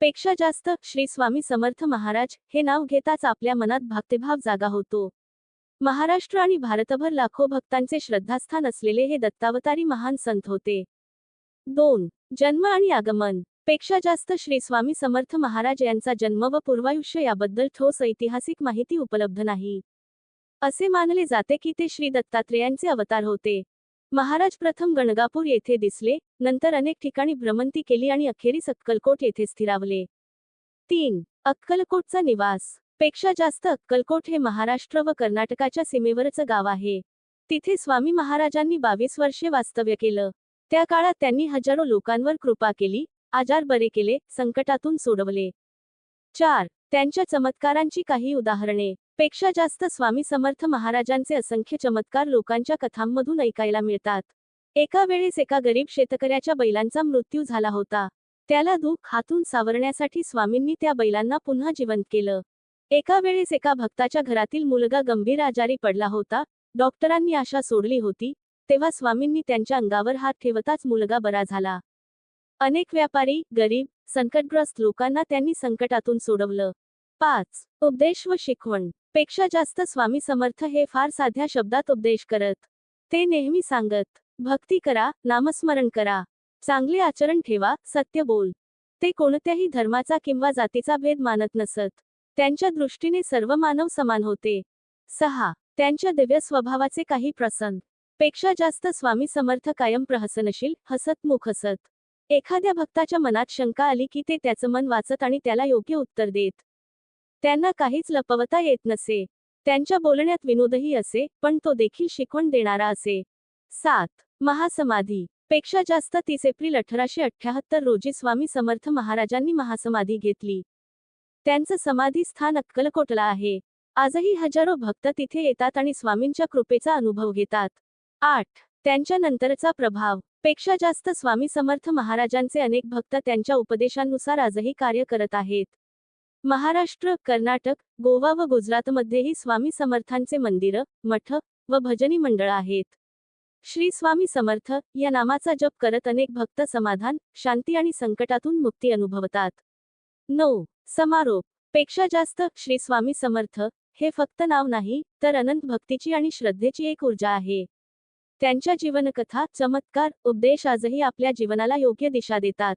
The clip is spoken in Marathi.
पेक्षा जास्त श्री स्वामी समर्थ महाराज हे नाव घेताच आपल्या मनात भक्तिभाव जागा होतो। महाराष्ट्र आणि भारतभर लाखो भक्तांचे श्रद्धास्थान असलेले हे दत्तावतारी महान संत होते। 2. जन्म आणि आगमन। पेक्षा जास्त श्री स्वामी समर्थ महाराज यांचा जन्म व पूर्वायुष्य याबद्दल ठोस ऐतिहासिक माहिती उपलब्ध नाही। असे मानले जाते की ते श्री दत्तात्रेयांचे अवतार होते। महाराज प्रथम गणगापूर येथे दिसले, नंतर अनेक ठिकाणी भ्रमंती केली आणि अखेरीस अक्कलकोट येथे स्थिरावले। 3. अक्कलकोटचा निवास। पेक्षा जास्त अक्कलकोट हे महाराष्ट्र व कर्नाटकाच्या सीमेवरचं गाव आहे। तिथे स्वामी महाराजांनी 22 वर्षे वास्तव्य केलं। त्या काळात त्यांनी हजारो लोकांवर कृपा केली, आजार बरे केले, संकटातून सोडवले। 4. त्यांच्या चमत्कारांची काही उदाहरणे। पेक्षा जास्त स्वामी समर्थ महाराजांचे असंख्य चमत्कार लोकांच्या कथांमधून ऐकायला मिळतात। एका वेळेस एका गरीब शेतकऱ्याच्या बैलांचा मृत्यू झाला होता। त्याला दुःख हातून सावरण्यासाठी स्वामींनी त्या बैलांना पुन्हा जिवंत केलं। एका वेळेस एका भक्ताच्या घरातील मुलगा गंभीर आजारी पडला होता। डॉक्टरांनी आशा सोडली होती, तेव्हा स्वामींनी त्यांच्या अंगावर हात ठेवताच मुलगा बरा झाला। अनेक व्यापारी, गरीब, संकटग्रस्त लोकांना त्यांनी संकटातून सोडवलं। 5. उपदेश व शिकवण। पेक्षा जास्त स्वामी समर्थ हे फार साध्या शब्दात उपदेश करत। ते नेहमी सांगत, भक्ती करा, नामस्मरण करा, चांगले आचरण ठेवा, सत्य बोल। ते कोणत्याही धर्माचा किंवा जातीचा भेद मानत नसत। त्यांच्या दृष्टीने सर्व मानव समान होते। 6. त्यांच्या दिव्य स्वभावाचे काही प्रसंग। पेक्षा जास्त स्वामी समर्थ कायम प्रहसनशील, हसतमुख असत। एखाद्या भक्ताच्या मनात शंका आली की ते त्याचं मन वाचत आणि त्याला योग्य उत्तर देत। त्यांना काहीच लपवता येत नसे। त्यांच्या बोलण्यात विनोदही असे, पण तो देखील शिकवण देणारा असे। 7. महासमाधी। पेक्षा जास्त 30 एप्रिल 1878 रोजी स्वामी समर्थ महाराजांनी महासमाधी घेतली। त्यांचं समाधी स्थान अक्कलकोटला आहे। आजही हजारो भक्त तिथे येतात आणि स्वामींच्या कृपेचा अनुभव घेतात। 8. त्यांच्या नंतरचा प्रभाव। पेक्षा जास्त स्वामी समर्थ महाराजांचे अनेक भक्त त्यांच्या उपदेशांनुसार आजही कार्य करत आहेत। महाराष्ट्र, कर्नाटक, गोवा व गुजरातमध्येही स्वामी समर्थांचे मंदिरं, मठ व भजनी मंडळ आहेत। श्री स्वामी समर्थ या नामाचा जप करत अनेक भक्त समाधान, शांती आणि संकटातून मुक्ती अनुभवतात। 9. समारोप। पेक्षा जास्त श्री स्वामी समर्थ हे फक्त नाव नाही, तर अनंत भक्तीची आणि श्रद्धेची एक ऊर्जा आहे। त्यांच्या जीवनकथा, चमत्कार, उपदेश आजही आपल्या जीवनाला योग्य दिशा देतात।